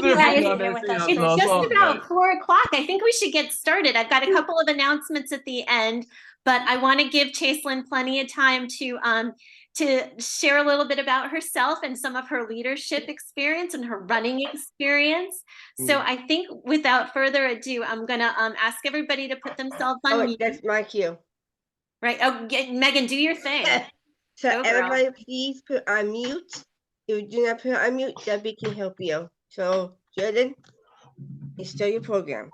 you guys here with us. it's just about 4 o'clock. I think we should get started. I've got a couple of announcements at the end, but I want to give Chaslynn plenty of time to share a little bit about herself and some of her leadership experience and her running experience. So I think without further ado, I'm gonna ask everybody to put themselves on mute. That's my cue. Right. Oh, Megan, do your thing. So Go, everybody, please put on mute. If you do not put on mute, Debbie can help you. So Jordan, it's still your program.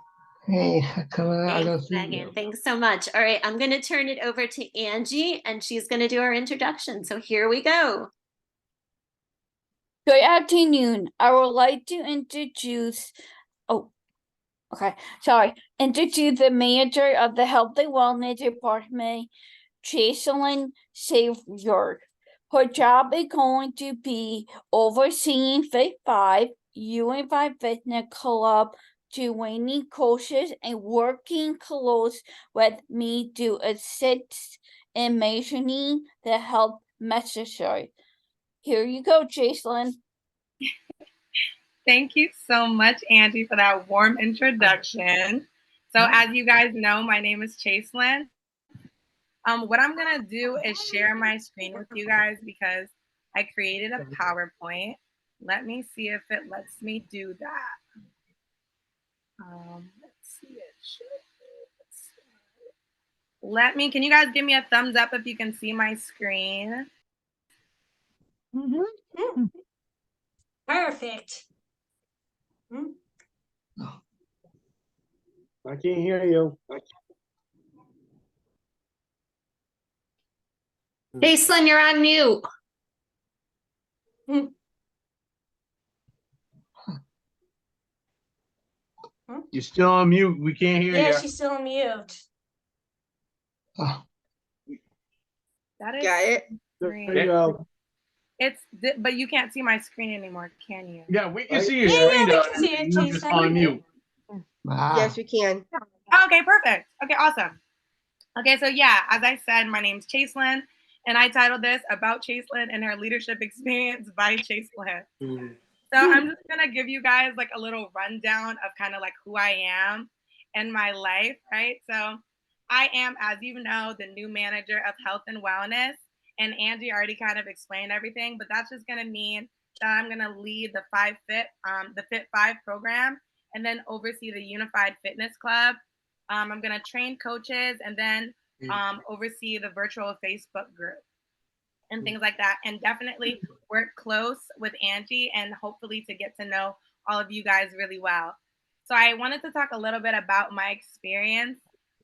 Hey, come on. Thanks, Megan. Thanks so much. All right, I'm going to turn it over to Angie, and she's going to do our introduction. So here we go. Good afternoon. I would like to introduce the manager of the Health and Wellness Department, Chaslynn Saucier. Her job is going to be overseeing Fit 5, Unified Fitness Club, training coaches, and working close with me to assist in measuring the health necessary. Here you go, Chaslynn. Thank you so much, Angie, for that warm introduction. So as you guys know, my name is Chaslynn. What I'm gonna do is share my screen with you guys because I created a PowerPoint. Let me see if it lets me do that. Let's see it. Can you guys give me a thumbs up if you can see my screen? Perfect. I can't hear you. Chaslynn, you're on mute. You're still on mute. We can't hear you. Yeah, she's still on mute. Oh, That is Got it. there you go. but you can't see my screen anymore, can you? Yeah, we can see your Yeah, screen. we though. can see it, You're just Chaslynn. on mute. Yes, we can. Okay, perfect. Okay, awesome. Okay, so yeah, as I said, my name's Chaslynn, and I titled this About Chaslynn and Her Leadership Experience by Chaslynn. So I'm just gonna give you guys like a little rundown of kind of like who I am in my life, right? So I am, as you know, the new manager of health and wellness, and Angie already kind of explained everything, but that's just gonna mean that I'm gonna lead the Fit 5 program, and then oversee the Unified Fitness Club. I'm gonna train coaches and then oversee the virtual Facebook group and things like that, and definitely work close with Angie and hopefully to get to know all of you guys really well. So I wanted to talk a little bit about my experience.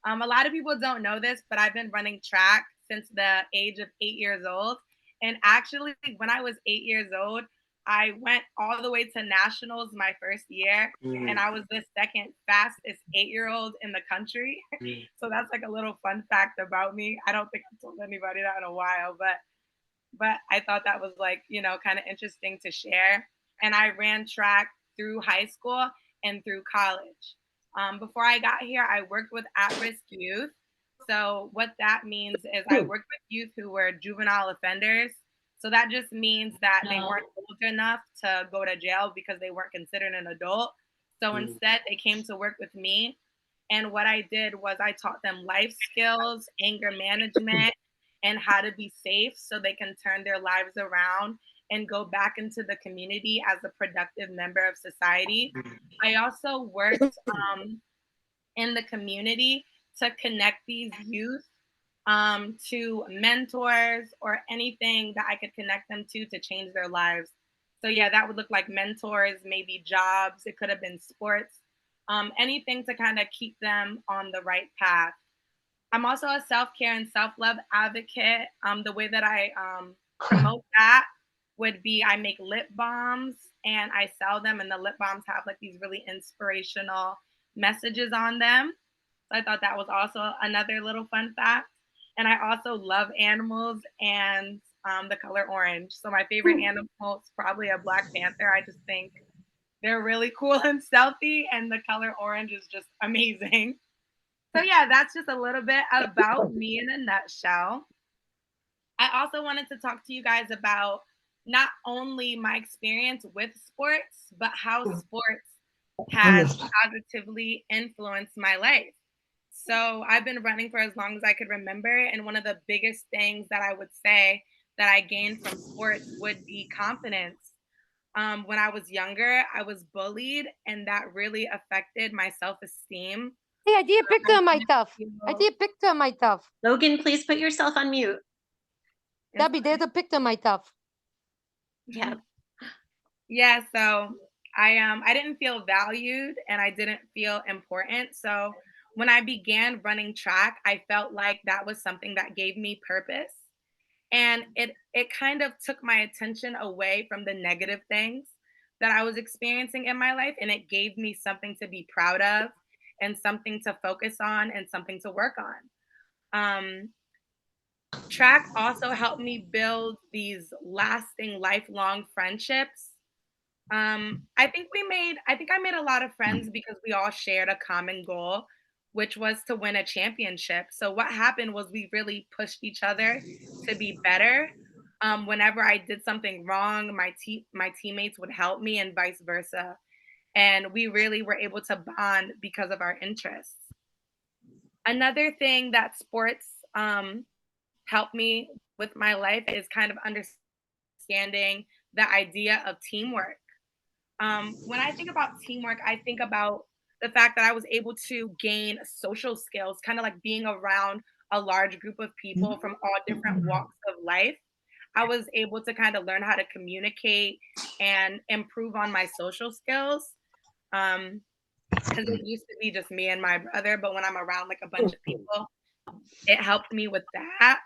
A lot of people don't know this, but I've been running track since the age of 8 years old. And actually, when I was 8 years old, I went all the way to nationals my first year, and I was the second fastest 8-year-old in the country. So that's like a little fun fact about me. I don't think I've told anybody that in a while, but I thought that was like, kind of interesting to share. And I ran track through high school and through college. Before I got here, I worked with at-risk youth. So what that means is I worked with youth who were juvenile offenders. So that just means that they weren't old enough to go to jail because they weren't considered an adult. So instead, they came to work with me. And what I did was I taught them life skills, anger management, and how to be safe so they can turn their lives around and go back into the community as a productive member of society. I also worked in the community to connect these youth to mentors or anything that I could connect them to change their lives. So yeah, that would look like mentors, maybe jobs. It could have been sports, anything to kind of keep them on the right path. I'm also a self-care and self-love advocate. The way that I promote that would be I make lip balms and I sell them, and the lip balms have like these really inspirational messages on them. So I thought that was also another little fun fact. And I also love animals and the color orange. So my favorite animal is probably a Black Panther. I just think they're really cool and stealthy, and the color orange is just amazing. So yeah, that's just a little bit about me in a nutshell. I also wanted to talk to you guys about not only my experience with sports, but how sports has positively influenced my life. So I've been running for as long as I could remember. And one of the biggest things that I would say that I gained from sports would be confidence. When I was younger, I was bullied, and that really affected my self esteem. Hey, I did a picture of myself. I feel- did a picture of myself. Logan, please put yourself on mute. Debbie, there's a picture of myself. Yeah. Yeah, so I didn't feel valued and I didn't feel important. So when I began running track, I felt like that was something that gave me purpose. And it kind of took my attention away from the negative things that I was experiencing in my life, and it gave me something to be proud of and something to focus on and something to work on. Um, Track also helped me build these lasting lifelong friendships. I think I made a lot of friends because we all shared a common goal, which was to win a championship. So what happened was we really pushed each other to be better. Whenever I did something wrong, my teammates would help me and vice versa. And we really were able to bond because of our interests. Another thing that sports helped me with my life is kind of understanding the idea of teamwork. When I think about teamwork, I think about the fact that I was able to gain social skills, kind of like being around a large group of people from all different walks of life. I was able to kind of learn how to communicate and improve on my social skills. Because it used to be just me and my brother, but when I'm around like a bunch of people, it helped me with that.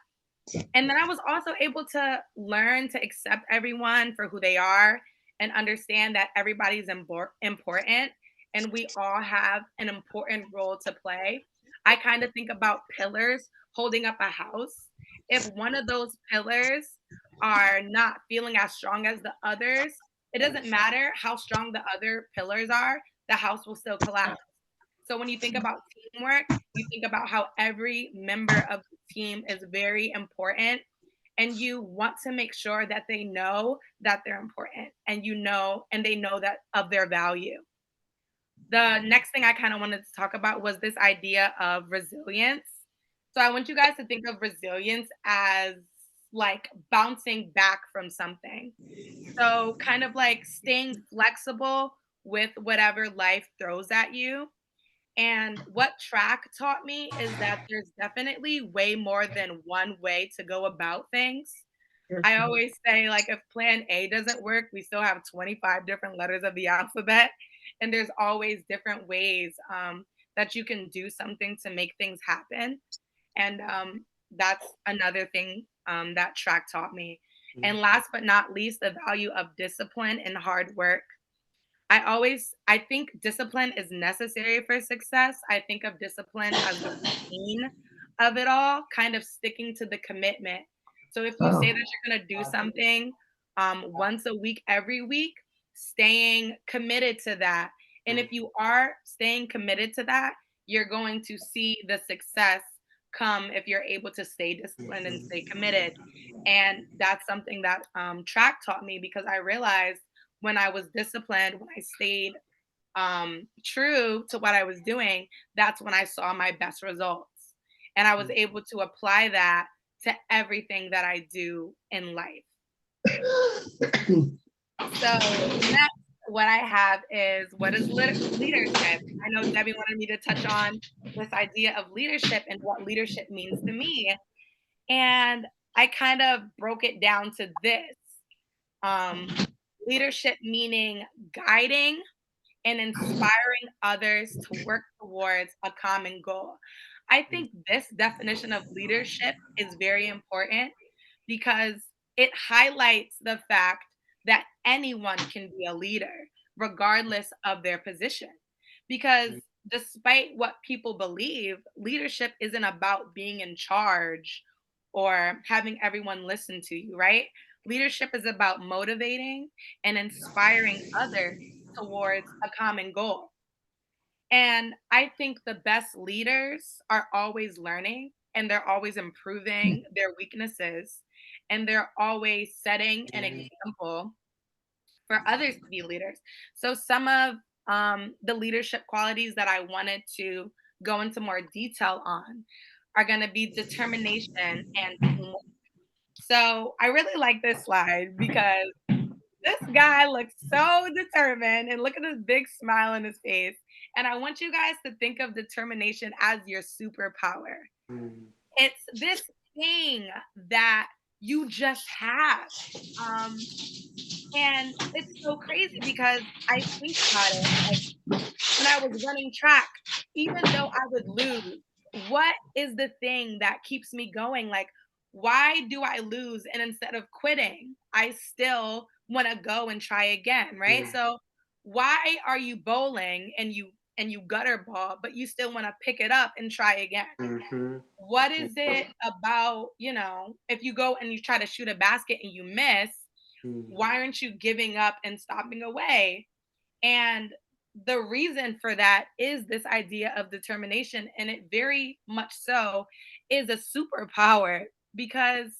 And then I was also able to learn to accept everyone for who they are and understand that everybody's important and we all have an important role to play. I kind of think about pillars holding up a house. If one of those pillars are not feeling as strong as the others, it doesn't matter how strong the other pillars are, the house will still collapse. So when you think about teamwork, you think about how every member of the team is very important and you want to make sure that they know that they're important and and they know that of their value. The next thing I kind of wanted to talk about was this idea of resilience. So I want you guys to think of resilience as like bouncing back from something. So kind of like staying flexible with whatever life throws at you. And what track taught me is that there's definitely way more than one way to go about things. I always say, like, if plan A doesn't work, we still have 25 different letters of the alphabet. And there's always different ways that you can do something to make things happen. And that's another thing that track taught me. And last but not least, the value of discipline and hard work. I think discipline is necessary for success. I think of discipline as the routine of it all, kind of sticking to the commitment. So if you say that you're going to do something once a week, every week, staying committed to that. And if you are staying committed to that, you're going to see the success come if you're able to stay disciplined and stay committed. And that's something that track taught me because I realized when I was disciplined, when I stayed true to what I was doing, that's when I saw my best results. And I was able to apply that to everything that I do in life. So next, what I have is what is leadership? I know Debbie wanted me to touch on this idea of leadership and what leadership means to me. And I kind of broke it down to this. Leadership meaning guiding and inspiring others to work towards a common goal. I think this definition of leadership is very important because it highlights the fact that anyone can be a leader, regardless of their position. Because despite what people believe, leadership isn't about being in charge or having everyone listen to you, right? Leadership is about motivating and inspiring others towards a common goal. And I think the best leaders are always learning and they're always improving their weaknesses. and they're always setting an example for others to be leaders. So some of the leadership qualities that I wanted to go into more detail on are going to be determination and teamwork. So I really like this slide because this guy looks so determined, and look at this big smile on his face. And I want you guys to think of determination as your superpower. It's this thing that you just have. And it's so crazy because I think about it. Like, when I was running track, even though I would lose, what is the thing that keeps me going? Like, why do I lose? And instead of quitting, I still want to go and try again, right? So why are you bowling and you gutter ball, but you still want to pick it up and try again? What is it about, if you go and you try to shoot a basket and you miss, why aren't you giving up and stopping away? And the reason for that is this idea of determination, and it very much so is a superpower because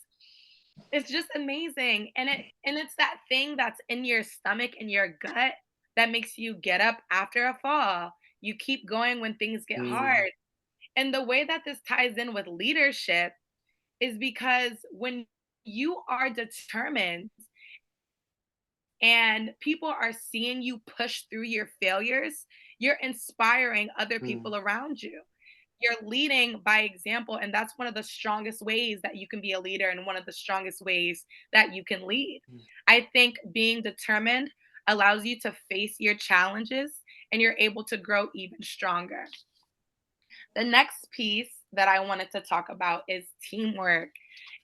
it's just amazing. And it's that thing that's in your stomach and your gut that makes you get up after a fall. You keep going when things get hard. And the way that this ties in with leadership is because when you are determined and people are seeing you push through your failures, you're inspiring other people around you. You're leading by example, and that's one of the strongest ways that you can be a leader and one of the strongest ways that you can lead. I think being determined allows you to face your challenges and you're able to grow even stronger. The next piece that I wanted to talk about is teamwork.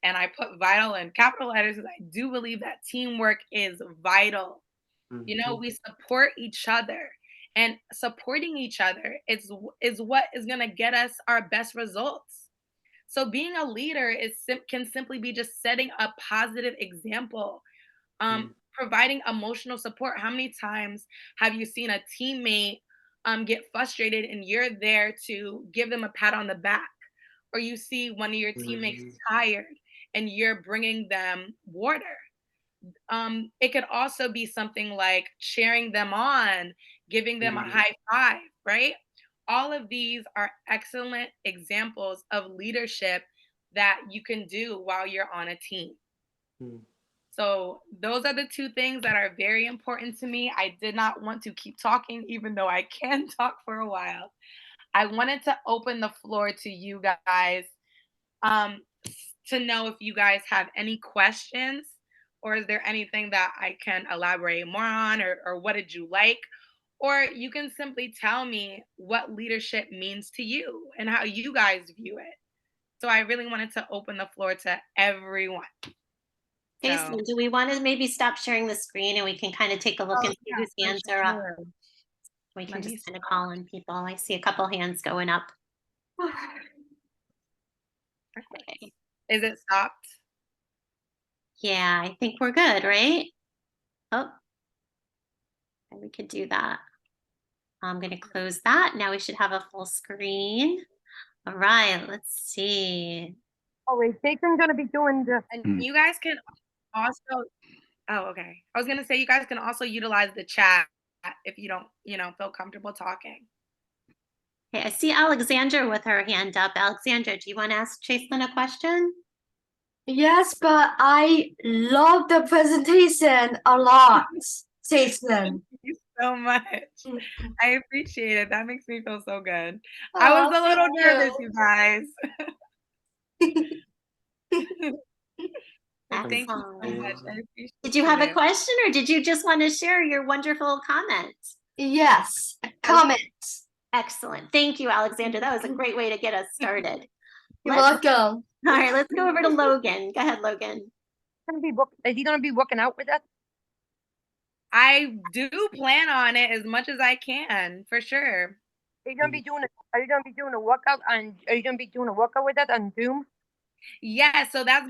And I put vital in capital letters because I do believe that teamwork is vital. We support each other, and supporting each other is what is going to get us our best results. So being a leader can simply be just setting a positive example, providing emotional support. How many times have you seen a teammate get frustrated and you're there to give them a pat on the back? Or you see one of your teammates tired and you're bringing them water. It could also be something like cheering them on, giving them a high five, right? All of these are excellent examples of leadership that you can do while you're on a team. So those are the two things that are very important to me. I did not want to keep talking, even though I can talk for a while. I wanted to open the floor to you guys to know if you guys have any questions, or is there anything that I can elaborate more on, or what did you like? Or you can simply tell me what leadership means to you and how you guys view it. So I really wanted to open the floor to everyone. Jason, do we want to maybe stop sharing the screen and we can kind of take a look and see whose hands are up? We can just kind of call on people. I see a couple hands going up. Okay. Is it stopped? Yeah, I think we're good, right? Oh, we could do that. I'm going to close that. Now we should have a full screen. All right, let's see. Oh, wait, Jason's gonna be doing the. And you guys can also, okay. I was gonna say you guys can also utilize the chat if you don't, feel comfortable talking. Okay, I see Alexandra with her hand up. Alexandra, do you want to ask Chaslynn a question? Yes, but I love the presentation a lot, Chaslynn. Thank you so much. I appreciate it. That makes me feel so good. I was a little nervous, you guys. Thank you so much. I appreciate Did you have a it. question, or did you just want to share your wonderful comments? Yes, comments. Excellent. Thank you, Alexandra. That was a great way to get us started. You're Let's- welcome. All right, let's go over to Logan. Go ahead, Logan. Is he gonna be working out with us? I do plan on it as much as I can, for sure. Are you gonna be doing a workout with us on Zoom? Yeah, so that's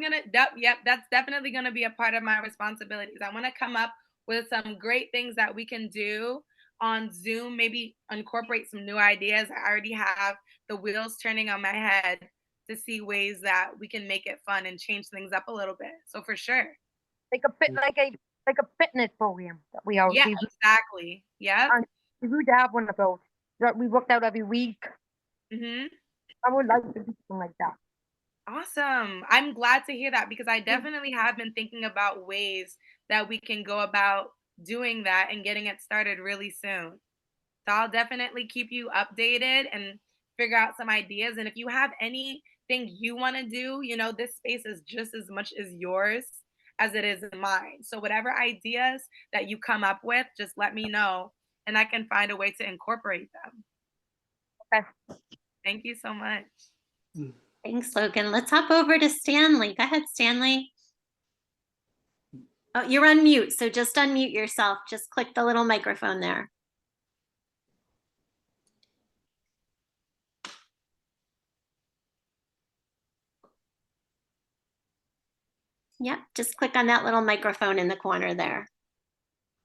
definitely gonna be a part of my responsibilities. I want to come up with some great things that we can do on Zoom, maybe incorporate some new ideas. I already have the wheels turning on my head to see ways that we can make it fun and change things up a little bit. So for sure. Like a fit, like a fitness program that we all Yeah, we exactly. Yeah. we would have one of those that we worked out every week. Hmm. I would like to do something like that. Awesome. I'm glad to hear that because I definitely have been thinking about ways that we can go about doing that and getting it started really soon. So I'll definitely keep you updated and figure out some ideas. And if you have anything you want to do, you know, this space is just as much as yours as it is mine. So whatever ideas that you come up with, just let me know and I can find a way to incorporate them. Okay. Thank you so much. Thanks, Logan. Let's hop over to Stanley. Go ahead, Stanley. Oh, you're on mute, so just unmute yourself. Just click the little microphone there. Yep, just click on that little microphone in the corner there.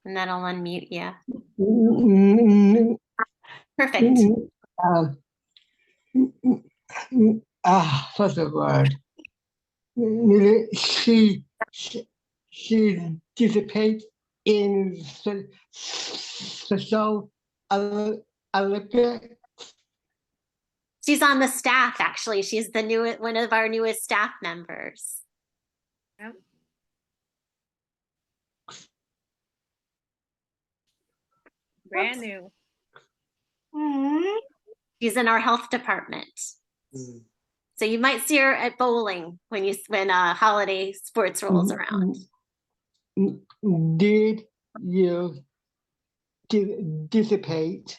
And that'll unmute you. Perfect. What's the word? She participates in social Olympic. She's on the staff, actually. She's the one of our newest staff members. Yep. Brand new. She's in our health department. So you might see her at bowling when holiday sports rolls around. Did you participate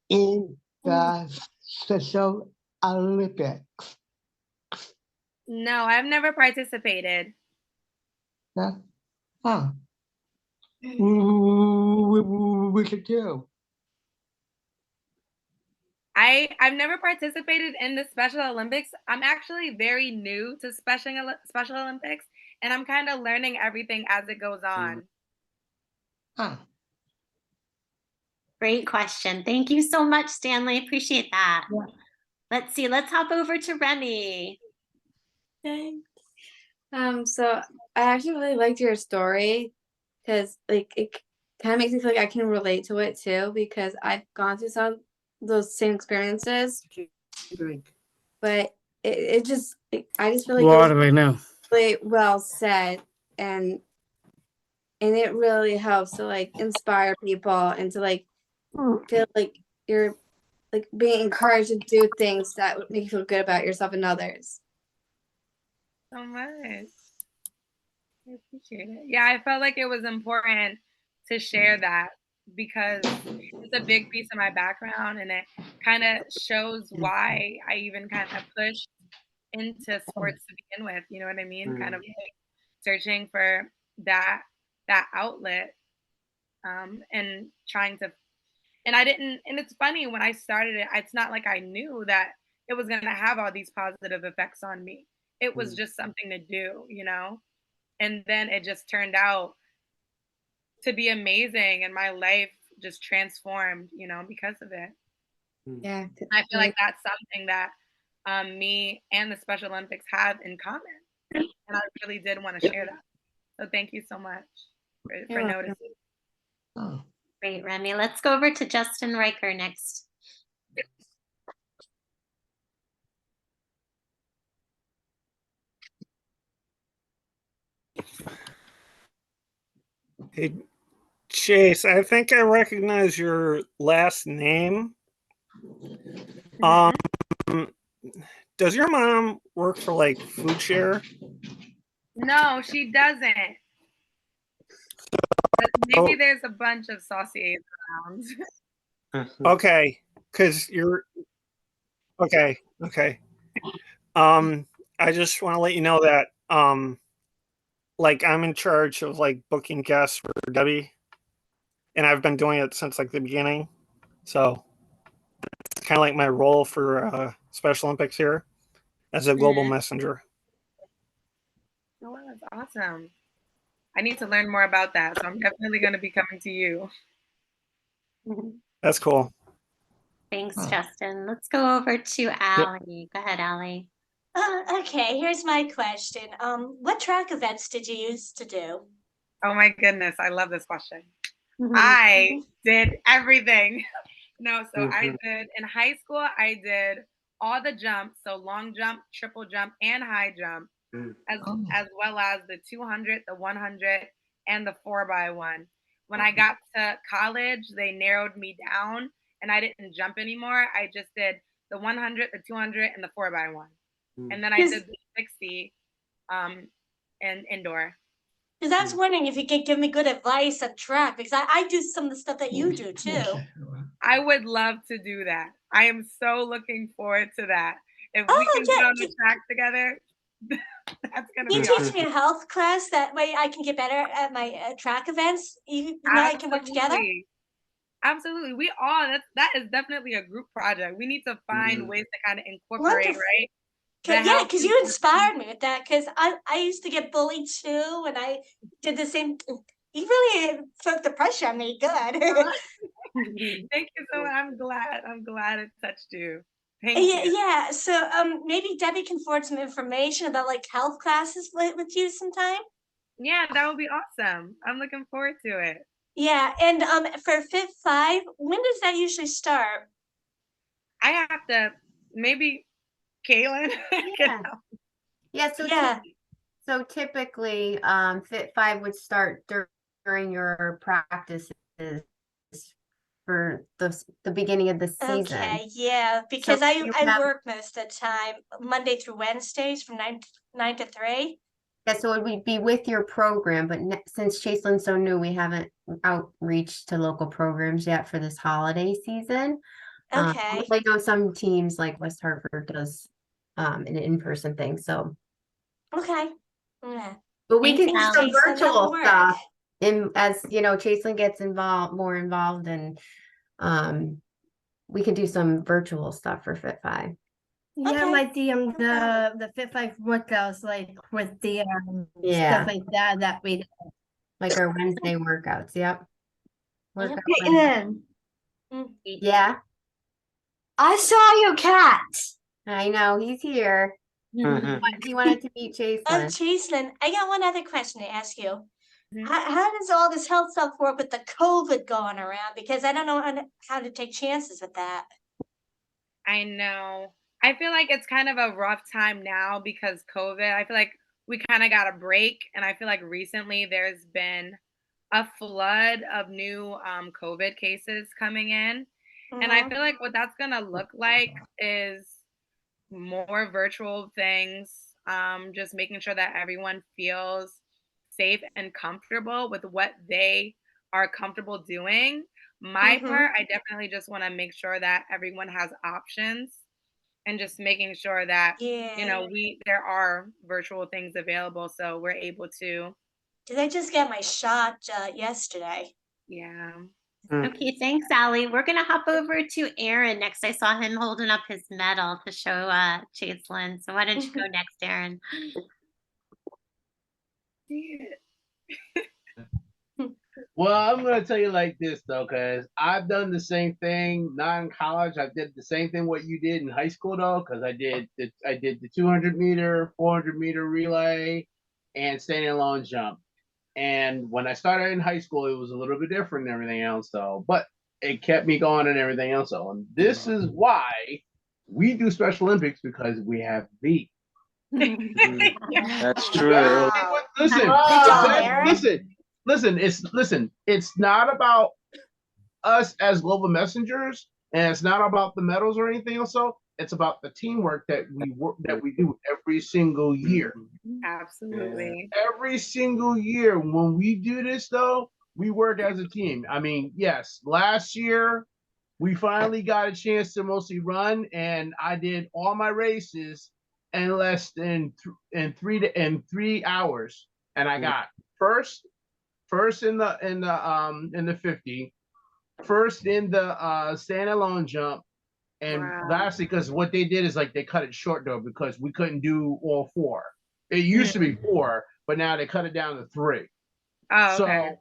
in the Special Olympics? No, I've never participated. No? Oh. We could do. I've never participated in the Special Olympics. I'm actually very new to Special Olympics, and I'm kind of learning everything as it goes on. Oh. Great question. Thank you so much, Stanley. Appreciate that. Yeah. Let's see. Let's hop over to Remy. Thanks. So I actually really liked your story because like it kind of makes me feel like I can relate to it too because I've gone through some of those same experiences. But it just I just feel like Water right now. really well said and it really helps to like inspire people and to like feel like you're like being encouraged to do things that would make you feel good about yourself and others. So much. I appreciate it. Yeah, I felt like it was important to share that because it's a big piece of my background and it kind of shows why I even kind of pushed into sports to begin with. You know what I mean? Kind of like searching for that outlet and trying to. And I didn't. And it's funny when I started it. It's not like I knew that it was going to have all these positive effects on me. It was just something to do, you know. And then it just turned out to be amazing, and my life just transformed, you know, because of it. Yeah, I feel like that's something that me and the Special Olympics have in common, and I really did want to share that. So thank you so much for noticing. Oh. Great, Remy. Let's go over to Justin Riker next. Hey, Chase, I think I recognize your last name. Does your mom work for like Food Share? No, she doesn't. But maybe there's a bunch of Sauciers around. Okay, because you're okay. I just want to let you know that like I'm in charge of like booking guests for Debbie, and I've been doing it since like the beginning. So it's kind of like my role for Special Olympics here as a global messenger. Oh, that's awesome. I need to learn more about that, so I'm definitely going to be coming to you. That's cool. Thanks, Justin. Let's go over to Allie. Go ahead, Allie. Okay, here's my question. What track events did you used to do? Oh my goodness, I love this question. I did everything. No, so I did in high school, I did all the jumps, so long jump, triple jump, and high jump, as well as the 200, the 100, and the 4x1. When I got to college, they narrowed me down and I didn't jump anymore. I just did the 100, the 200, and the 4x1. And then I did the 60 and indoor. Because I was wondering if you could give me good advice on track, because I do some of the stuff that you do too. I would love to do that. I am so looking forward to that. If Oh, we can get yeah, on the track together, that's gonna Can be you awesome. teach me a health class? That way I can get better at my track events. You and I can work together. Absolutely. We all that is definitely a group project. We need to find ways to kind of incorporate, Wonderful. right? Yeah, because you inspired me with that. Because I used to get bullied too, and I did the same. You really took the pressure on me. Good. Thank you so much. I'm glad it touched you. Thank you. Yeah. So maybe Debbie can forward some information about like health classes with you sometime. Yeah, that would be awesome. I'm looking forward to it. Yeah, and for Fit 5, when does that usually start? I have to maybe Caitlin. Yeah. Yeah. So typically, Fit 5 would start during your practices for the beginning of the season. Okay, yeah, because So I work most of the time, Monday through Wednesdays from 9 to 3. Yeah, so it would be with your program, but since Chaselynn's so new, we haven't outreached to local programs yet for this holiday season. Okay. I know some teams like West Hartford does an in-person thing, so. Okay. Yeah. But we can do Thanks, some Chaselyn, that will virtual work. stuff, and as you know, Chaselyn gets more involved, and we can do some virtual stuff for Fit 5. Yeah, Okay. like the Fit 5 workouts, like with the Yeah. stuff like that we do. Like our Wednesday workouts. Yep. Workout Hey, Wednesday. Ian, Yeah, I saw your cat. I know he's here. He wanted to meet Chaselyn. Chaselyn, I got one other question to ask you. Mhm. How does all this health stuff work with the COVID going around? Because I don't know how to take chances with that. I know. I feel like it's kind of a rough time now because COVID. I feel like we kind of got a break, and I feel like recently there's been a flood of new COVID cases coming in. And I feel like what that's gonna look like is more virtual things, just making sure that everyone feels safe and comfortable with what they are comfortable doing. My part, I definitely just want to make sure that everyone has options and just making sure that there are virtual things available so we're able to. Because I just got my shot yesterday. Yeah. Okay, thanks, Allie. We're gonna hop over to Aaron next. I saw him holding up his medal to show Chaselyn. So why don't you go next, Aaron? Well, I'm gonna tell you like this though, because I've done the same thing, not in college. I did the same thing what you did in high school though, because I did the 200 meter, 400 meter relay, and standing alone jump. And when I started in high school, it was a little bit different than everything else though, but it kept me going and everything else though. And this is why we do Special Olympics, because we have V. That's true. Wow. Listen, it's not about us as global messengers, and it's not about the medals or anything else. So it's about the teamwork that we do every single year. Absolutely. Every single year when we do this though, we work as a team. I mean, yes, last year we finally got a chance to mostly run, and I did all my races in less than 3 hours, and I got first in the 50, first in the standalone jump, and lastly, because what they did is like they cut it short though, because we couldn't do all 4. It used to be 4, but now they cut it down to 3. Oh, okay. So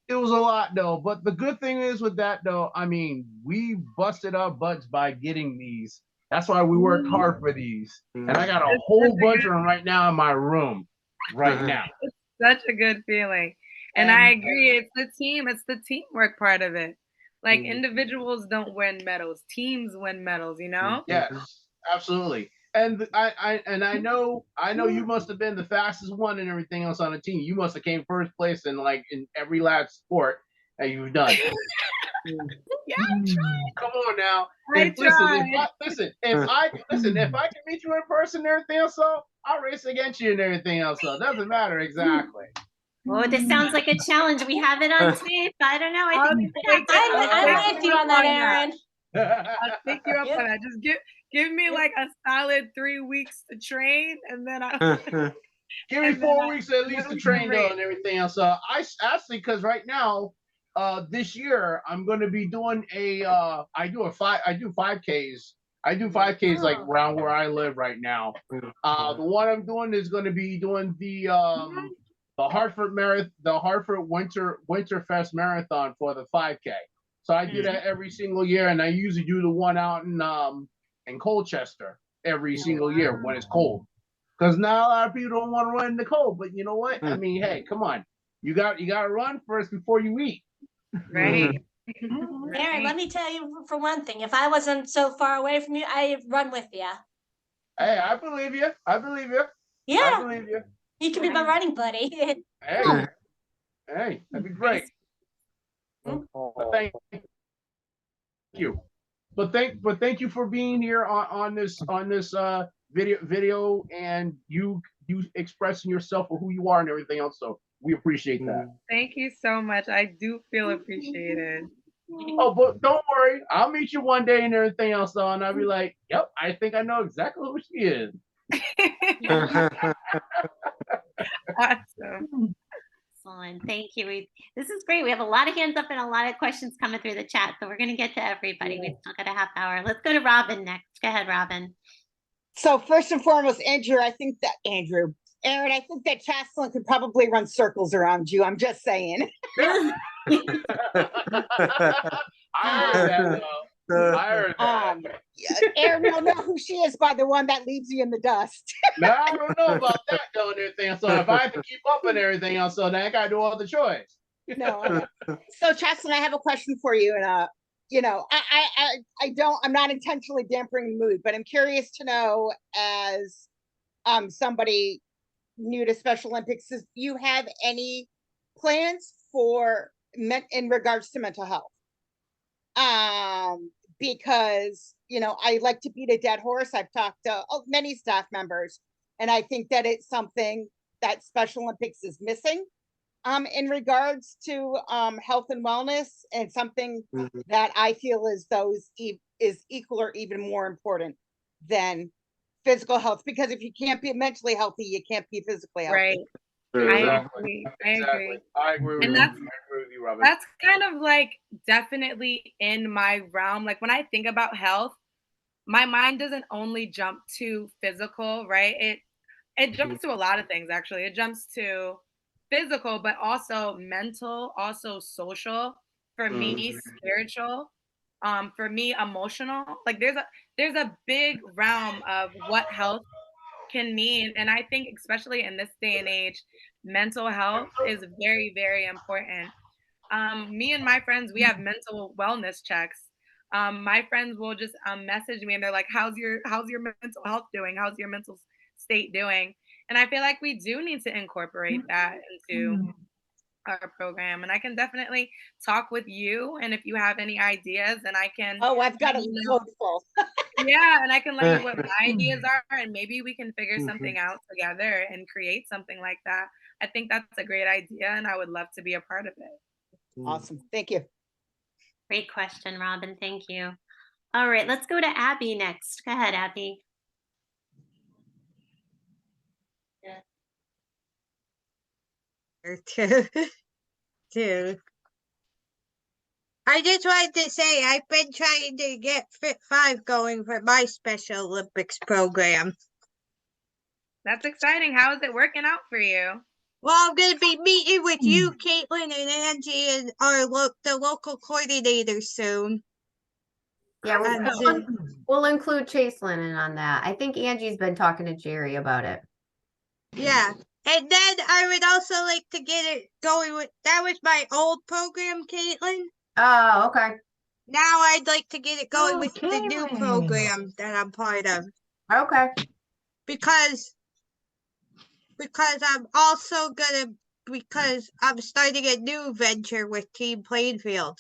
it was a lot though. But the good thing is with that though, I mean, we busted our butts by getting these. That's why we worked hard for these. And I got a whole bunch of them right now in my room right now. It's such a good feeling. And I agree. It's the team. It's the teamwork part of it. Like individuals don't win medals. Teams win medals, you know? Yes, absolutely. And I know you must have been the fastest one and everything else on the team. You must have came first place in like in every last sport that you've done. Yeah, Come on now. I Listen, if I can meet you in person and everything else, so I'll race against you and everything else. So it doesn't matter exactly. Oh, this sounds like a challenge. We have it on tape. I don't know. I think I'm with you on that, Aaron. I'll take you up on that. Just give me like a solid 3 weeks to train, and then I give me 4 weeks at least to train though and everything else. I actually, because right now, this year I'm going to be doing I do 5Ks. I do 5Ks like around where I live right now. The one I'm doing is going to be doing the Hartford Marathon, the Hartford Winterfest Marathon for the 5K. So I do that every single year, and I usually do the one out in Colchester every single year when it's cold. Because now a lot of people don't want to run in the cold, but you know what? I mean, hey, come on, you got to run first before you eat. Right. Aaron, let me tell you for one thing. If I wasn't so far away from you, I'd run with you. Hey, I believe you. I believe you. Yeah. I believe you. You can be my running buddy. Hey, that'd be great. But thank you. But thank you for being here on this video and you expressing yourself for who you are and everything else. So we appreciate that. Thank you so much. I do feel appreciated. Oh, but don't worry, I'll meet you one day and everything else, though, and I'll be like, "Yep, I think I know exactly who she is." Awesome. Excellent. Thank you. This is great. We have a lot of hands up and a lot of questions coming through the chat. So we're going to get to everybody. We've still got a half hour. Let's go to Robin next. Go ahead, Robin. So first and foremost, Aaron, I think that Chaslynn could probably run circles around you. I'm just saying. I heard that. Aaron will know who she is by the one that leaves you in the dust. No, I don't know about that though and everything. So if I have to keep up and everything else, so then I gotta do all the choice. No. So Chaslynn, I have a question for you, and I'm not intentionally dampening the mood, but I'm curious to know, as somebody new to Special Olympics, if you have any plans in regards to mental health. Because I like to beat a dead horse. I've talked to many staff members, and I think that it's something that Special Olympics is missing in regards to health and wellness, and something that I feel is equal or even more important than physical health, because if you can't be mentally healthy, you can't be physically healthy. Right. Exactly. I agree. I agree with you, Robin. That's kind of like definitely in my realm. Like when I think about health, my mind doesn't only jump to physical, right? It jumps to a lot of things, actually. It jumps to physical, but also mental, also social, for me, spiritual, for me, emotional. Like there's a big realm of what health can mean. And I think especially in this day and age, mental health is very, very important. Me and my friends, we have mental wellness checks. My friends will just message me and they're like, how's your mental health doing? How's your mental state doing? And I feel like we do need to incorporate that into our program. And I can definitely talk with you. And if you have any ideas, and I can. Oh, I've got a load full. Yeah, and I can let you what my ideas are, and maybe we can figure something out together and create something like that. I think that's a great idea, and I would love to be a part of it. Awesome. Thank you. Great question, Robin. Thank you. All right, let's go to Abby next. Go ahead, Abby. Two. I just wanted to say I've been trying to get Fit 5 going for my Special Olympics program. That's exciting. How is it working out for you? Well, I'm going to be meeting with you, Caitlin, and Angie, and the local coordinators soon. Yeah, And we'll include Chaslynn in on that. I think Angie's been talking to Jerry about it. yeah. And then I would also like to get it going with, that was my old program, Caitlin. Oh, okay. Now I'd like to get it going Oh, with the new Caitlin. program that I'm part of. Okay. Because I'm also because I'm starting a new venture with Team Plainfield.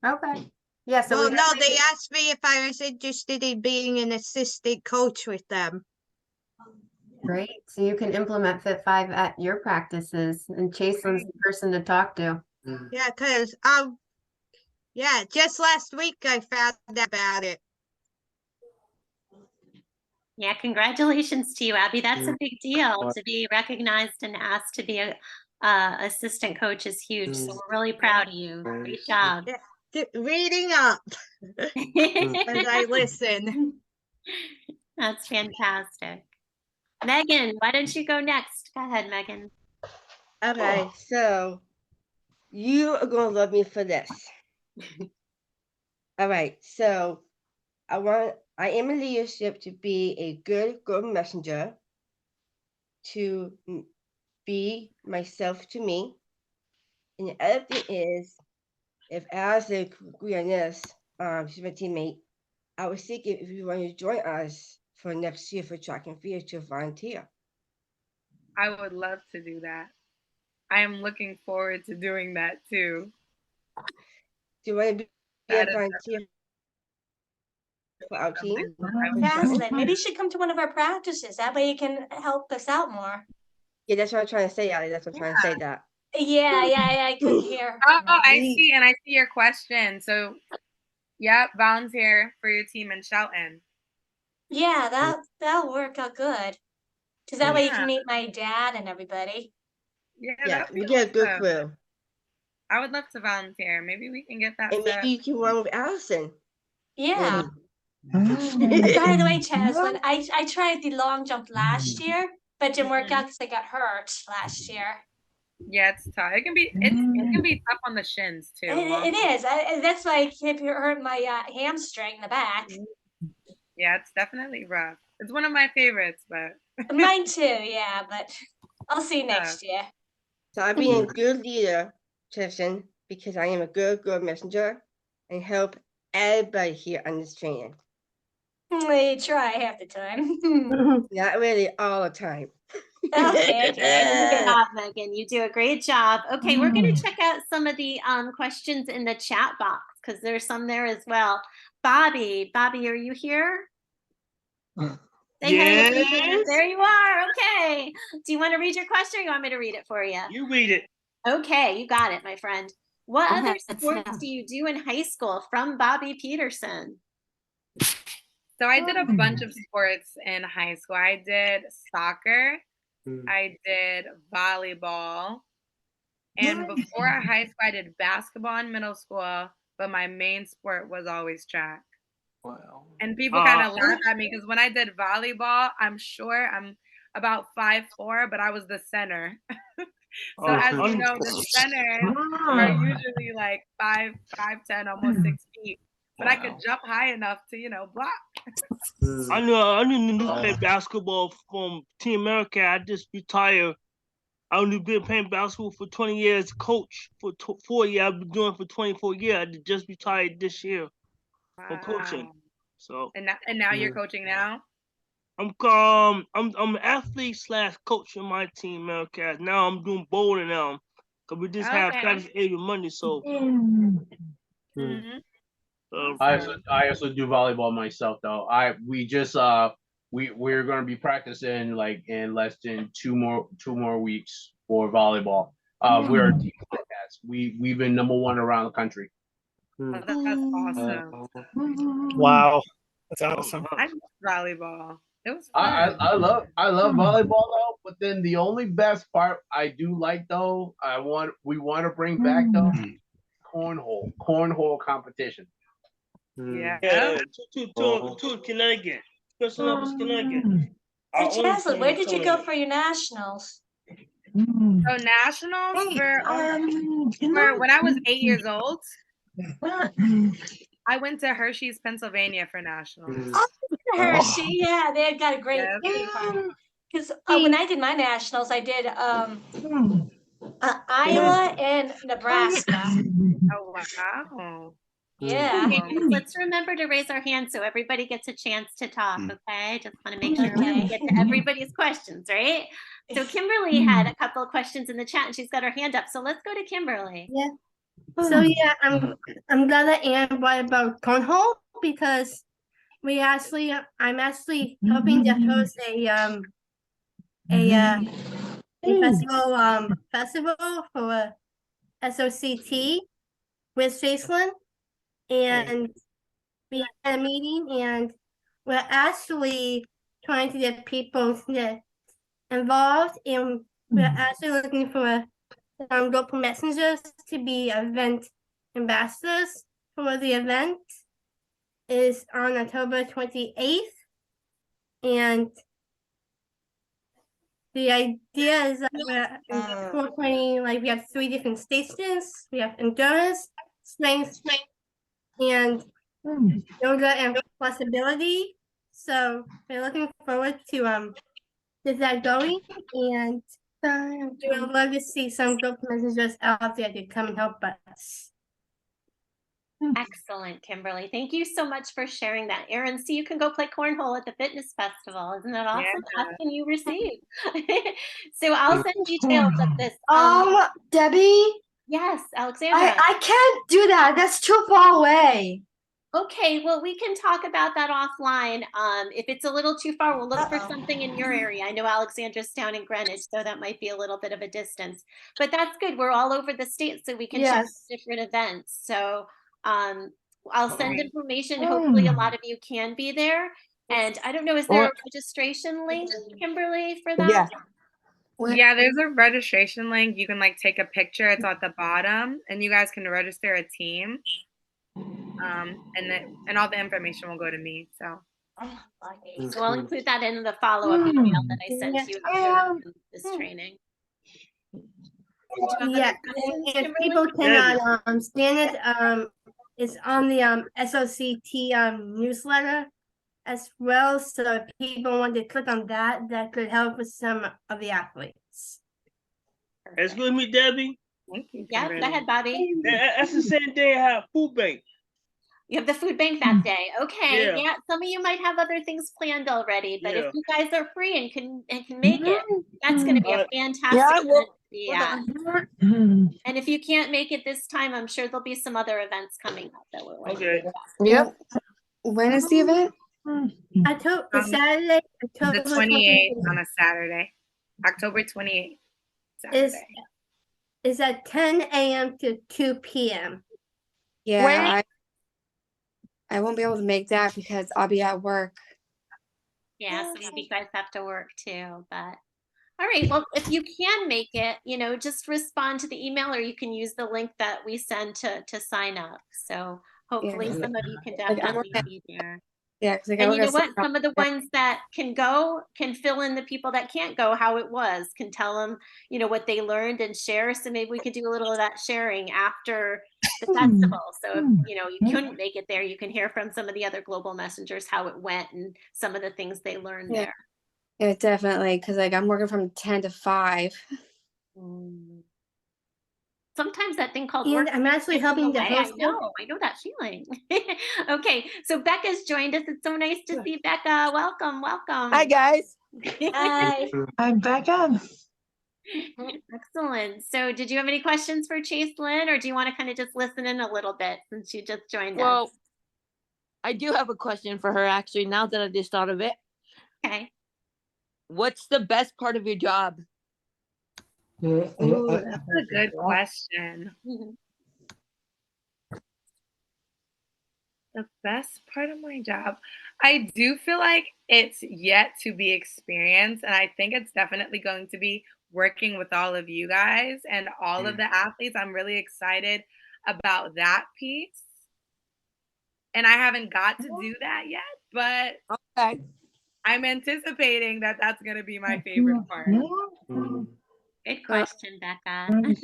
Okay. Yeah, so Well, we no, they asked me if I was interested in being an assistant coach with them. great. So you can implement Fit 5 at your practices, and Chaslynn's the person to talk to. Yeah, because yeah, just last week I found out about it. Yeah, congratulations to you, Abby. That's a big deal. To be recognized and asked to be a assistant coach is huge. So we're really proud of you. Great job. Reading up as I listen. That's fantastic. Megan, why don't you go next? Go ahead, Megan. Okay, so you are gonna love me for this. All right, so I am in leadership to be a good messenger, to be myself to me. And the other thing is, if as a agree on this, she's my teammate, I was thinking if you want to join us for next year for track and field to volunteer. I would love to do that. I am looking forward to doing that too. Do you want to be That a is volunteer for our team? Chaslynn, maybe you should come to one of our practices. That way you can help us out more. Yeah, that's what I'm trying to say, Ali. That's what I'm trying to say that. Yeah, I couldn't hear. Oh, I see, and I see your question. So, yep, volunteer for your team in Shelton. Yeah, that'll work out good. Cause that way you Yeah. can meet my dad and everybody. Yeah, Yeah, that'd we be get a good awesome. crew. I would love to volunteer. Maybe we can get that And set. maybe you can run with Allison. Yeah. Maybe. By the way, Chaslynn, I tried the long jump last year, but didn't work out because I got hurt last year. Yeah, it's tough. It can be tough on the shins too. It is. That's why I kept hurt my hamstring in the back. Yeah, it's definitely rough. It's one of my favorites, but Mine too. Yeah, but I'll see you next year. So I'll be a good leader, Tristan, because I am a good messenger and help everybody here on this training. We try half the time. Not really all the time. Okay. Good job, Megan. You do a great job. Okay, we're going to check out some of the questions in the chat box because there's some there as well. Bobby, are you here? Say hey. There you are. Okay. Do you want to read your question or you want me to read it for you? You read it. Okay, you got it, my friend. What other sports do you do in high school? From Bobby Peterson. So I did a bunch of sports in high school. I did soccer. I did volleyball. And before high school, I did basketball in middle school, but my main sport was always track. Wow. And people kind of laugh at me because when I did volleyball, I'm sure I'm about 5'4", but I was the center. So as you know, the centers are usually like 5'10", almost 6 feet. But I could jump high enough to, block. I didn't play basketball from Team America. I just retired. I've only been playing basketball for 20 years. Coach for 4 years. I've been doing it for 24 years. I just retired this year from coaching. So and now you're coaching now. I'm an athlete / coach in my Team America. Now I'm doing bowling now because we just have practice every Monday. So. I also do volleyball myself though. We're going to be practicing like in less than two more weeks for volleyball. We're a team podcast. We've been #1 around the country. Oh, that's awesome. Wow, that's awesome. I love volleyball. It was fun. I love volleyball though, but then the only best part I do like though, we want to bring back though, cornhole competition. Yeah. To Connecticut. Connecticut. Hey, Chaslynn, where did you go for your nationals? So nationals for when I was 8 years old, I went to Hershey's, Pennsylvania for nationals. Hershey, yeah, they had got a great Yep. because when I did my nationals, I did Iowa and Nebraska. Oh wow. Yeah. Okay, guys, let's remember to raise our hands so everybody gets a chance to talk, okay? Just want to make sure we Okay. get to everybody's questions, right? So Kimberly had a couple of questions in the chat and she's got her hand up. So let's go to Kimberly. Yeah. So yeah, I'm glad that Anne brought about cornhole because I'm actually helping to host a festival for SOCT with Chaslynn, and we had a meeting and we're actually trying to get people to get involved, and we're actually looking for local messengers to be event ambassadors for the event. Is on October 28th, and the idea is that we're incorporating, like, we have 3 different stations. We have endurance, strength, and yoga and flexibility. So we're looking forward to get that going, and we would love to see some group messengers out there to come and help us. Excellent, Kimberly. Thank you so much for sharing that. Erin, see, you can go play cornhole at the fitness festival. Isn't that awesome? Yeah. How can you receive? So I'll send details of this. Debbie, Yes, Alexandra. I can't do that. That's too far away. Okay, well, we can talk about that offline. If it's a little too far, we'll look for something in your area. I know Alexandra's down in Greenwich, so that might be a little bit of a distance. But that's good. We're all over the state, so we can check Yes. different events. So I'll send information. Hopefully, a lot of you can be there. And I don't know, is there a registration link, Kimberly, for that? Yeah. Yeah, there's a registration link. You can like take a picture. It's at the bottom, and you guys can register a team. And all the information will go to me. So I'll include that in the follow-up email that I sent you after this training. Yeah, and people can scan it. It's on the SOCT newsletter as well. So if people want to click on that, that could help with some of the athletes. Excuse me, Debbie. Thank you. Yeah, go ahead, Bobby. That's the same day I have food bank. You have the food bank that day. Okay. Yeah. Yeah. Some of you might have other things planned already, but Yeah. if you guys are free and can make it, that's going to be a fantastic Yeah, I event will. to be at. And if you can't make it this time, I'm sure there'll be some other events coming up that we're working Okay. on. Yep. When is the event? October Saturday, the October 28th on a Saturday, October 28th. is Saturday. is at 10 a.m. to 2 p.m. Yeah, I won't be able to make that because I'll be at work. Yeah, some of you guys have to work too, but all right. Well, if you can make it, just respond to the email, or you can use the link that we send to sign up. So hopefully some of you can definitely be there. Yeah, because And you know what? Some of the ones that can go can fill in the people that can't go how it was, can tell them, what they learned and share. So maybe we could do a little of that sharing after the festival. So if, you couldn't make it there, you can hear from some of the other global messengers how it went and some of the things they learned there. Yeah, definitely. Because I'm working from 10 to 5. Sometimes that thing called And work. I'm actually helping to I host know that feeling. Okay, so Becca's joined us. It's so nice to see Becca. Welcome. Hi, guys. Hi. I'm back on. Excellent. So did you have any questions for Chaslynn, or do you want to kind of just listen in a little bit since you just joined us? I do have a question for her actually, now that I just thought of it. Okay. What's the best part of your job? Ooh, that's a good question. The best part of my job, I do feel like it's yet to be experienced, and I think it's definitely going to be working with all of you guys and all of the athletes. I'm really excited about that piece. And I haven't got to do that yet, but I'm anticipating that that's going to be my favorite part. Good question, Becca. Thank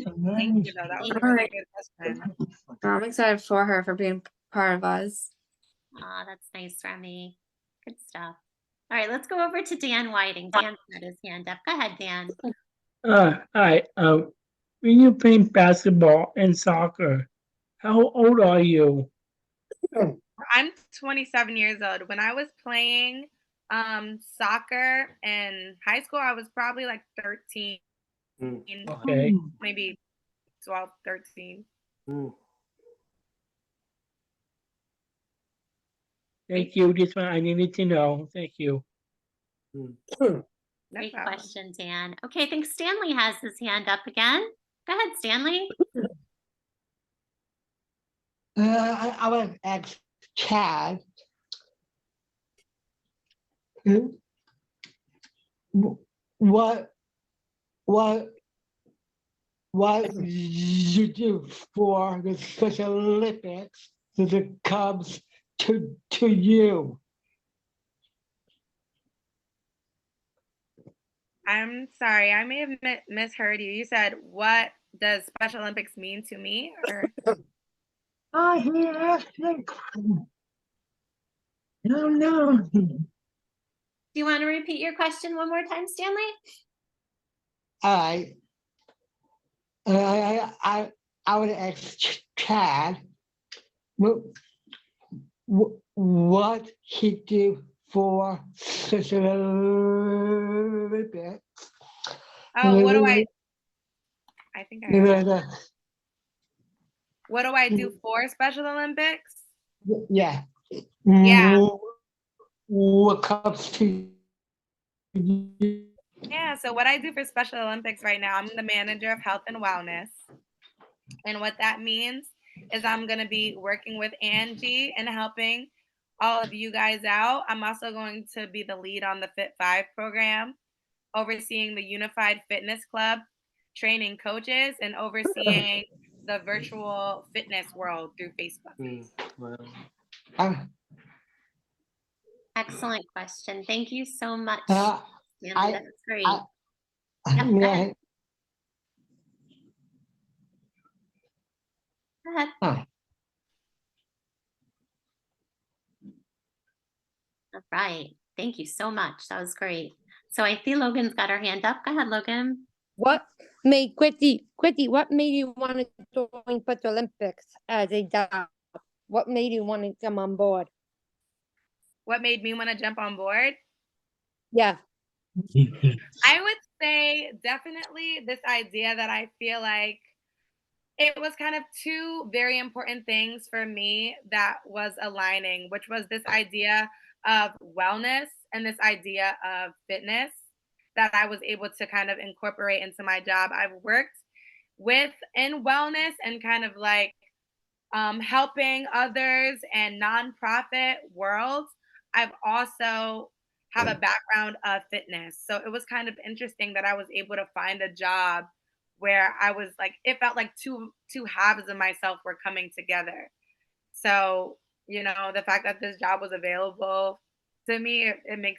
you, though. That was a really good question. I'm excited for her for being part of us. Ah, that's nice, Remy. Good stuff. All right, let's go over to Dan Whiting. Dan's got his hand up. Go ahead, Dan. Hi. When you play basketball and soccer, how old are you? I'm 27 years old. When I was playing soccer in high school, I was probably like 13, Okay. maybe 12, 13. Thank you. Just what I needed to know. Thank you. Great question, Dan. Okay, I think Stanley has his hand up again. Go ahead, Stanley. I want to ask Chad. What you do for the Special Olympics as it comes to you? I'm sorry, I may have misheard you. You said, what does Special Olympics mean to me? Or I no. Do you want to repeat your question one more time, Stanley? I would ask Chad what he do for Special Olympics. oh, what do I think I heard that. What do I do for Special Olympics? Yeah. Yeah. What comes to you? Yeah, so what I do for Special Olympics right now, I'm the manager of health and wellness. And what that means is I'm going to be working with Angie and helping all of you guys out. I'm also going to be the lead on the Fit 5 program, overseeing the Unified Fitness Club, training coaches, and overseeing the virtual fitness world through Facebook. Excellent question. Thank you so much, Stanley. That's great. Yep, go ahead. Go ahead. All right. Thank you so much. That was great. So I see Logan's got her hand up. Go ahead, Logan. What made Quitty, what made you want to join Special Olympics as a job? What made you want to come on board? What made me want to jump on board? Yeah. I would say definitely this idea that I feel like it was kind of two very important things for me that was aligning, which was this idea of wellness and this idea of fitness that I was able to kind of incorporate into my job. I've worked with in wellness and kind of like helping others and nonprofit worlds. I've also have a background of fitness. So it was kind of interesting that I was able to find a job where I was like, it felt like two halves of myself were coming together. So, you know, the fact that this job was available to me, it made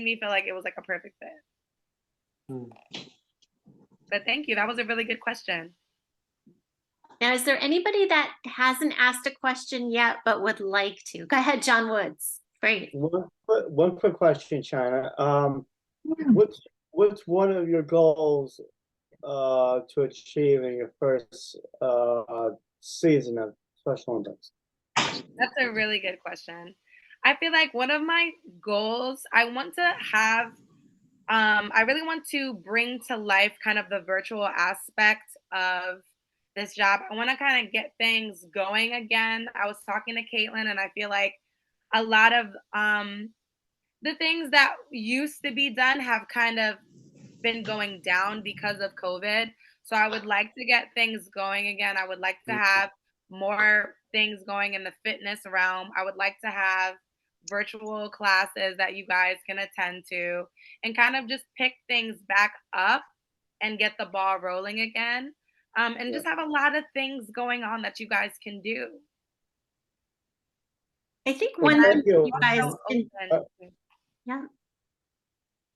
me feel like it was like a perfect fit. But thank you. That was a really good question. Now, is there anybody that hasn't asked a question yet but would like to? Go ahead, John Woods. Great. One quick question, China. What's one of your goals to achieve in your first season of Special Olympics? That's a really good question. I feel like one of my goals, I want to have, I really want to bring to life kind of the virtual aspect of this job. I want to kind of get things going again. I was talking to Caitlin, and I feel like a lot of the things that used to be done have kind of been going down because of COVID. So I would like to get things going again. I would like to have more things going in the fitness realm. I would like to have virtual classes that you guys can attend to and kind of just pick things back up and get the ball rolling again. And just have a lot of things going on that you guys can do. I think one thing you guys can, yeah.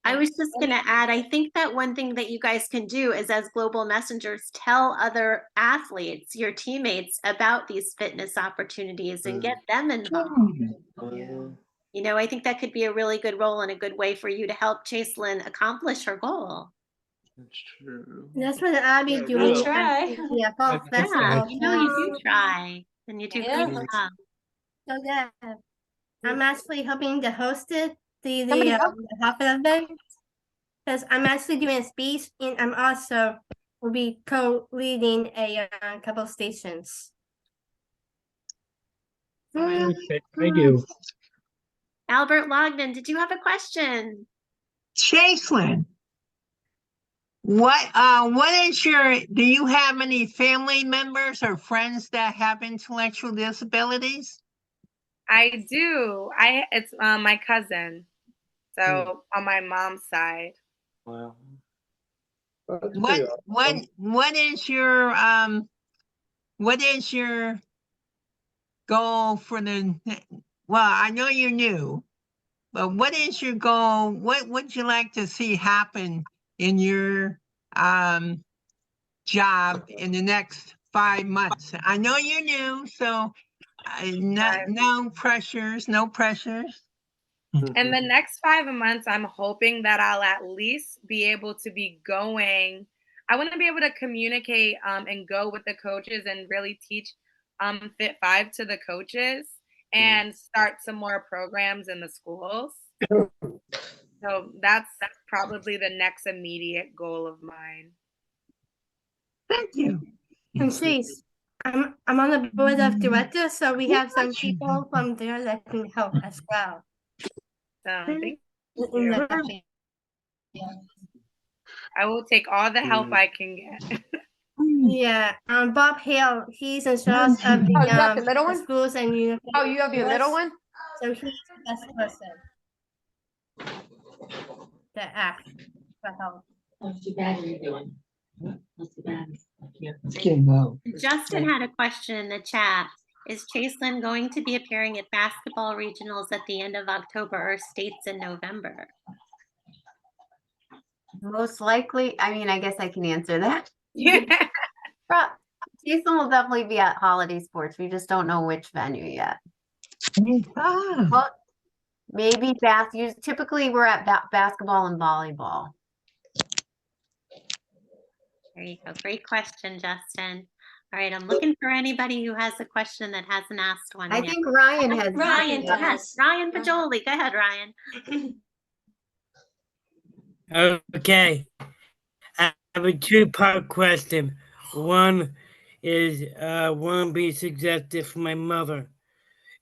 I was just going to add, I think that one thing that you guys can do is, as global messengers, tell other athletes, your teammates, about these fitness opportunities and get them involved. You know, I think that could be a really good role and a good way for you to help Chaslynn accomplish her goal. That's true. That's what I'll be Yeah, doing. yeah. Try. Yeah, fall Yeah, festival. you know you do try, and you do a Yeah. great job. So yeah, I'm actually helping to host it, the Somebody the Hoffman event, because I'm actually doing a speech, and I'm also will be co-leading a couple stations. Perfect, I do. Albert Logden, did you have a question? Chaslynn, what is your, do you have any family members or friends that have intellectual disabilities? I do. It's my cousin. So on my mom's side. Wow. What is your goal for the, well, I know you're new, but what is your goal? What would you like to see happen in your job in the next 5 months? I know you're new, so no pressures, no pressures. In the next 5 months, I'm hoping that I'll at least be able to be going. I want to be able to communicate and go with the coaches and really teach Fit 5 to the coaches and start some more programs in the schools. So that's probably the next immediate goal of mine. Thank you. And please, I'm on the board of directors, so we have some people from there that can help as well. Thank In you. the- I will take all the help I can get. Yeah, Bob Hale, he's in charge of Oh, you got the little the one? schools and universities. Oh, you have your little one? So he's the best person to ask for help. How's your battery doing? How's the battery? It's getting low. Justin had a question in the chat. Is Chaslynn going to be appearing at basketball regionals at the end of October or states in November? Most likely, I mean, I guess I can answer that. Yeah. Jason will definitely be at holiday sports. We just don't know which venue yet. Well, maybe typically we're at basketball and volleyball. There you go. Great question, Justin. All right, I'm looking for anybody who has a question that hasn't asked one I yet. think Ryan has. Ryan Yes, Ryan Pajoli. Go ahead, Ryan. Okay. I have a two-part question. One is one be suggested for my mother.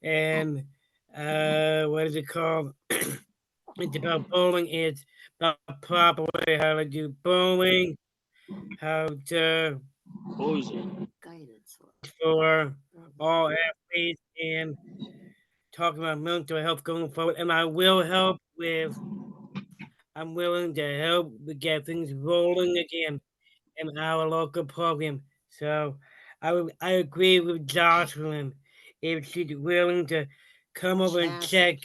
And what is it called? It's about bowling. It's about proper way how to do bowling, how to for all athletes, and talking about mental health going forward. And I'm willing to help get things rolling again in our local program. So I agree with Jocelyn. If she's willing to come over and check,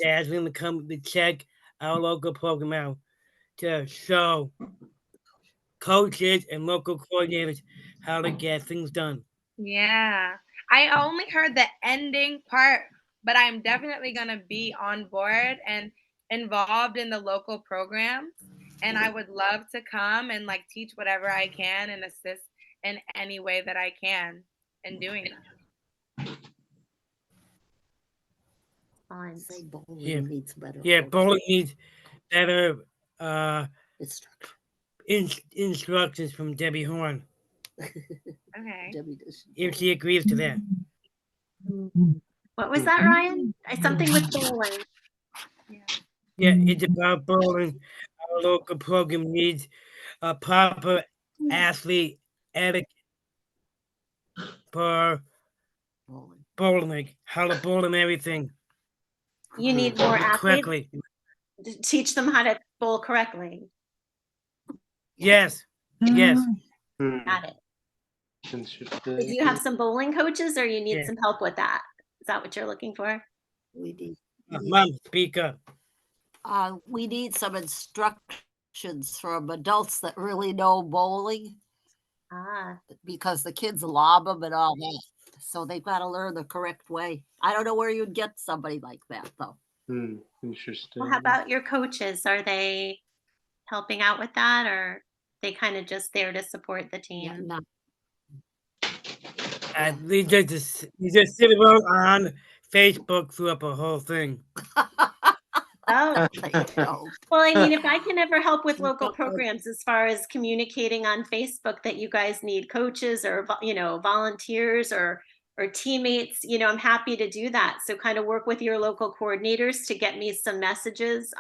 Chaslynn to come to check our local program out to show coaches and local coordinators how to get things done. Yeah. I only heard the ending part, but I'm definitely going to be on board and involved in the local programs. And I would love to come and like teach whatever I can and assist in any way that I can in doing that. Bowling needs better instructions from Debbie Horn. Okay. If she agrees to that. What was that, Ryan? Something with bowling. Yeah, it's about bowling. Our local program needs a proper athlete etiquette for bowling, how to bowl and everything. You need more athletes correctly. to teach them how to bowl correctly. Yes. Yes. Got it. Do you have some bowling coaches, or you need some help with that? Is that what you're looking for? Mom, speak up. We need some instructions from adults that really know bowling. Because the kids lob them and all that. So they've got to learn the correct way. I don't know where you'd get somebody like that, though. Interesting. Well, how about your coaches? Are they helping out with that, or they kind of just there to support the team? We just sit around on Facebook through up a whole thing. Oh, well, I mean, if I can ever help with local programs as far as communicating on Facebook that you guys need coaches or, volunteers or teammates, I'm happy to do that. So kind of work with your local coordinators to get me some messages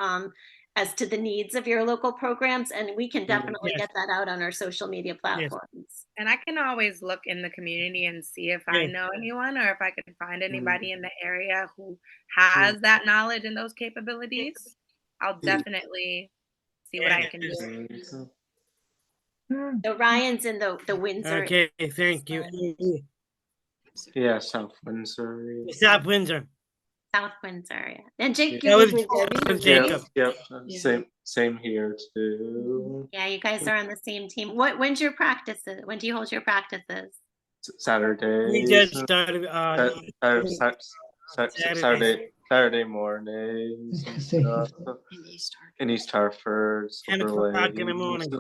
as to the needs of your local programs. And we can definitely get that out on our social media platforms. And I can always look in the community and see if I know anyone or if I can find anybody in the area who has that knowledge and those capabilities. I'll definitely see what I can do. So Ryan's in the Windsor. Okay, thank you. Yeah, South Windsor. South Windsor. South Windsor, yeah. And Jake, That was Jacob. Yep. Same here too. Yeah, you guys are on the same team. When's your practices? When do you hold your practices? Saturday. We just started Saturday mornings and stuff. In East Hartford. 10 o'clock in the morning.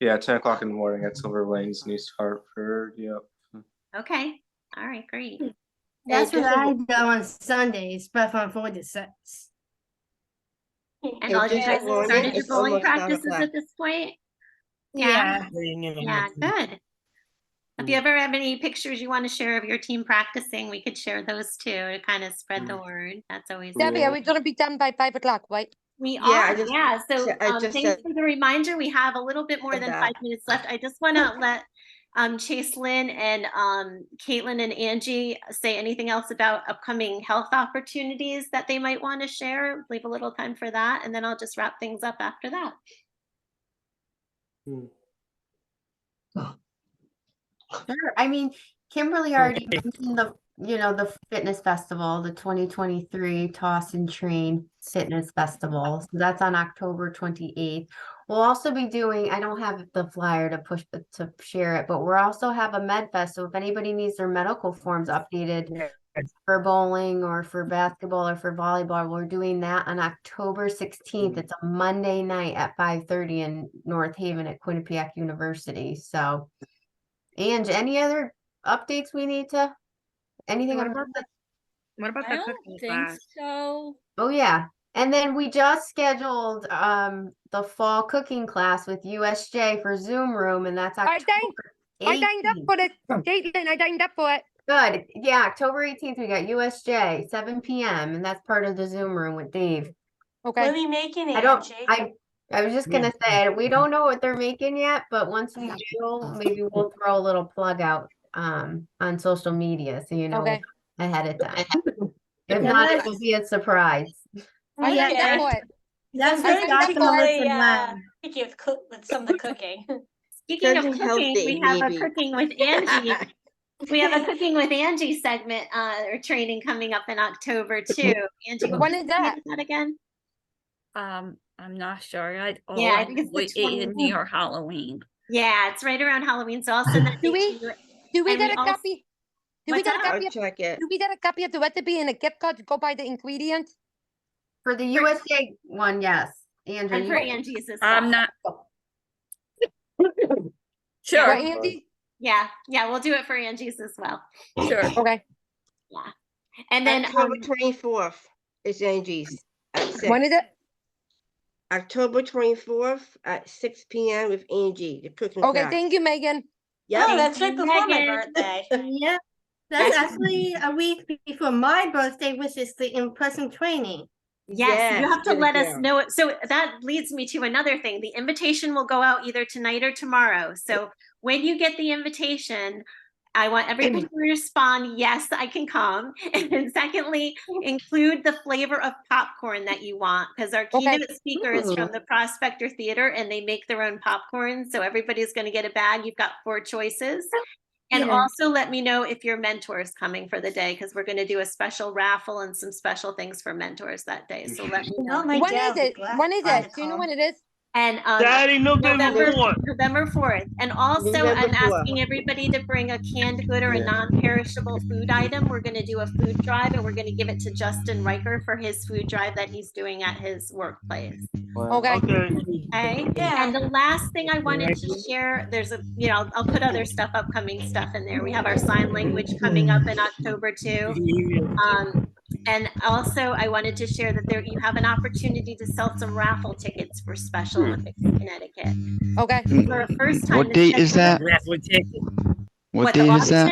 Yeah, 10 o'clock in the morning at Silver Lanes in East Hartford. Yep. Okay. All right, great. That's what I do on Sundays, but from 4 to 6. And all you guys have started your bowling practices at this point? Yeah. Yeah, good. If you ever have any pictures you want to share of your team practicing, we could share those too to kind of spread the word. That's always Debbie, are we going to be done by 5 o'clock, right? We Yeah, are, yeah. So thanks for the reminder. We have a little bit more than 5 minutes left. I just want to let Chaslynn and Caitlin and Angie say anything else about upcoming health opportunities that they might want to share. Leave a little time for that, and then I'll just wrap things up after that. Sure. I mean, Kimberly already mentioned the fitness festival, the 2023 Toss and Train Fitness Festival. So that's on October 28th. We'll also be doing, I don't have the flyer to share it, but we'll also have a med fest. So if anybody needs their medical forms updated for bowling or for basketball or for volleyball, we're doing that on October 16th. It's a Monday night at 5:30 in North Haven at Quinnipiac University. So, and any other updates we need to, anything What about about What about I the don't cooking think class? so. Oh yeah. And then we just scheduled the fall cooking class with USJ for Zoom room, and that's October I signed up 18th. for it. Caitlin, I signed up for it. Good. Yeah, October 18th we got USJ, 7 p.m. and that's part of the Zoom room with Dave. Okay. What are you making, I don't Angie? I was just gonna say we don't know what they're making yet, but once we do, maybe we'll throw a little plug out on social media so you know Okay. ahead of time. If not, it will be a surprise. I signed up for it. That's I what signed up Dr. for Melissa it. learned. Speaking of with some of the cooking. Speaking of Something cooking, healthy, we have maybe. a cooking with Angie. We have a cooking with Angie segment or training coming up in October too. Angie, what When was is the name that? of that again? I'm not sure. I I think it's the it's 20th. near Halloween. Yeah, it's right around Halloween, so I'll send that Do date we to you. do we And get a also- copy? Do we What's get a that? copy? I'll check it. Do we get a copy of the recipe and a gift card to go buy the ingredients? For the USJ one, yes. Andrew, And for you- Angie's as well. I'm not For sure. Andy? Yeah, we'll do it for Angie's as well. Sure. Okay. Yeah. And then October 24th is Angie's at 6. When is it? October 24th at 6 p.m. with Angie, the cooking Okay, class. thank you, Megan. Yep. Oh, that's right before my Megan. birthday. Yeah. That's actually a week before my birthday, which is the in-person training. Yes, you have to good let us girl. know it. So that leads me to another thing. The invitation will go out either tonight or tomorrow. So when you get the invitation, I want everybody to respond, yes, I can come. And then secondly, include the flavor of popcorn that you want, because our keynote speaker is from the Prospector Theater and they make their own popcorn. So everybody's going to get a bag. You've got 4 choices. And Yeah. also let me know if your mentor is coming for the day, because we're going to do a special raffle and some special things for mentors that day. So let me know. When is it? When is it? Do you know when it is? And Saturday, November 4th. November 4th. And also November I'm 4th. asking everybody to bring a canned good or a non-perishable food item. We're going to do a food drive and we're going to give it to Justin Riker for his food drive that he's doing at his workplace. Okay. Okay. And the last thing I wanted to share, there's I'll put other upcoming stuff in there. We have our sign language coming up in October too. And also I wanted to share that you have an opportunity to sell some raffle tickets for Special Olympics Connecticut. Okay. For a first time. What date is that? What date is that?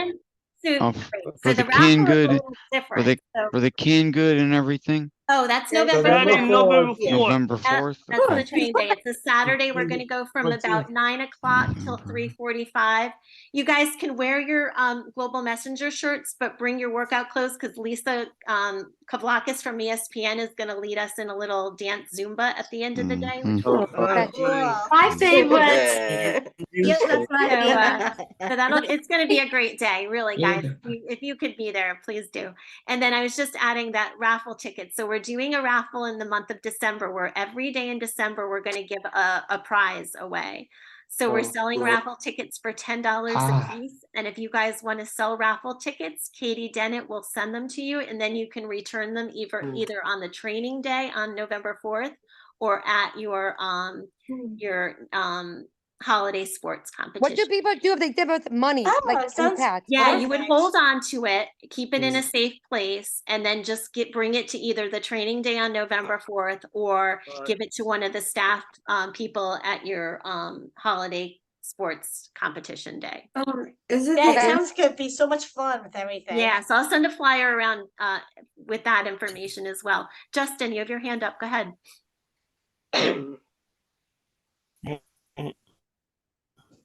So, Oh, so for the the canned raffle is a good, little different. for the canned good and everything. Oh, that's That's November Saturday, 4th. November 4th. November 4th. That's Okay. the training day. It's a Saturday. We're going to go from about 9 o'clock till 3:45. You guys can wear your Global Messenger shirts, but bring your workout clothes because Lisa Kavlakis from ESPN is going to lead us in a little dance Zumba at the end of the day. My favorite. Yes, that's right. So it's going to be a great day, really, guys. If you could be there, please do. And then I was just adding that raffle ticket. So we're doing a raffle in the month of December, where every day in December we're going to give a prize away. So we're selling raffle tickets for $10 a piece. And if you guys want to sell raffle tickets, Katie Dennett will send them to you, and then you can return them either on the training day on November 4th or at your holiday sports competition. What do people do if they give us money? Like sounds impact? Yeah, you would hold on to it, keep it in a safe place, and then just bring it to either the training day on November 4th or give it to one of the staff people at your holiday sports competition day. That sounds good. Be so much fun with everything. Yeah, so I'll send a flyer around with that information as well. Justin, you have your hand up. Go ahead.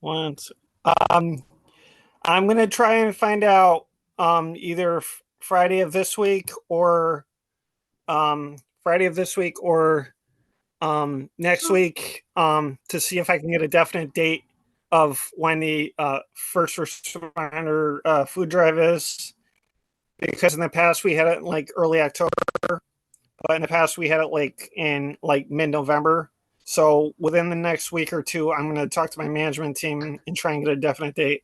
Once. I'm gonna try and find out either Friday of this week or next week to see if I can get a definite date of when the first responder food drive is, because in the past we had it in like early October, but in the past we had it like in like mid-November. So within the next week or two, I'm going to talk to my management team and try and get a definite date.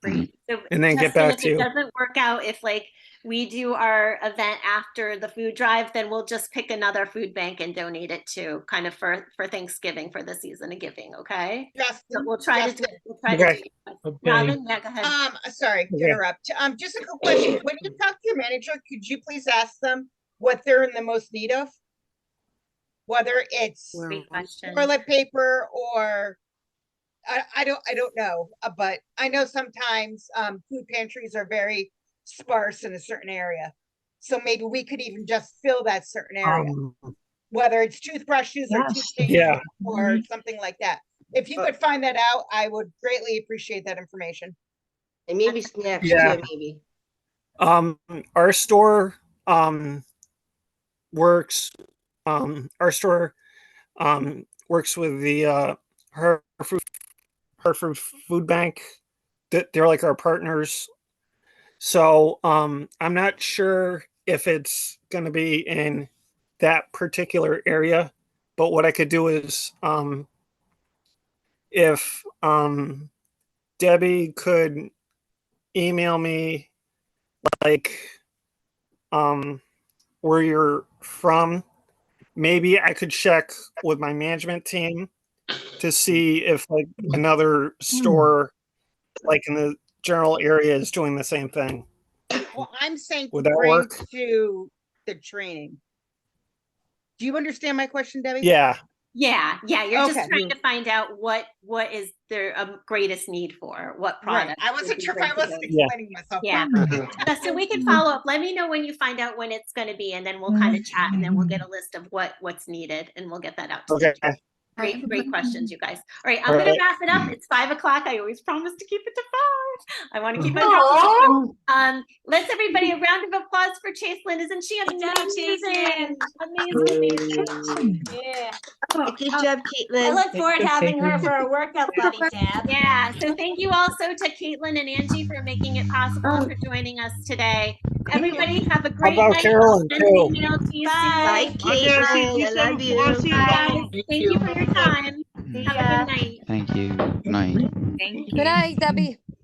Great. So And then get back to you. If it doesn't work out, if like we do our event after the food drive, then we'll just pick another food bank and donate it to kind of for Thanksgiving, for the season of giving. Okay. Justin, So we'll try to do Okay. it. Robin, yeah, go ahead. Sorry to Okay. interrupt. Just a quick question. When you talk to your manager, could you please ask them what they're in the most need of? Whether it's Great question. toilet paper or I don't know, but I know sometimes food pantries are very sparse in a certain area. So maybe we could even just fill that certain area, whether it's toothbrushes or toothpaste or something like that. If you could find that out, I would greatly appreciate that information. And maybe snacks Yeah. too, maybe. Our store works. Our store works with the Hartford Food Bank. They're like our partners. So I'm not sure if it's going to be in that particular area, but what I could do is if Debbie could email me like where you're from, maybe I could check with my management team to see if like another store like in the general area is doing the same thing. Well, I'm saying Would to that bring work? to the training. Do you understand my question, Debbie? Yeah. Yeah, you're Okay. just trying to find out what is their greatest need for, what Right. product. I wasn't sure if I wasn't Yeah. explaining myself Yeah. properly. Justin, we can follow up. Let me know when you find out when it's going to be, and then we'll kind of chat, and then we'll get a list of what's needed, and we'll get that out to Okay. you. Great questions, you guys. All right, I'm All going to right. wrap it up. It's 5 o'clock. I always promise to keep it to 5. I want to keep it. Let's everybody a round of applause for Chaslynn. Isn't she amazing? Amazing. Yeah. Good job, Caitlin. I look forward to having her Caitlin. for a workout buddy, Dad. Yeah, so thank you also to Caitlin and Angie for making it possible and for joining us today. Everybody have a How great about night. Carolyn Send an too? email to you Bye, soon. Okay, see Caitlin. you I love before I you. see Guys, Thank thank you you. for your time. Have a good night. Thank you. Good night. Thank Good night, Debbie.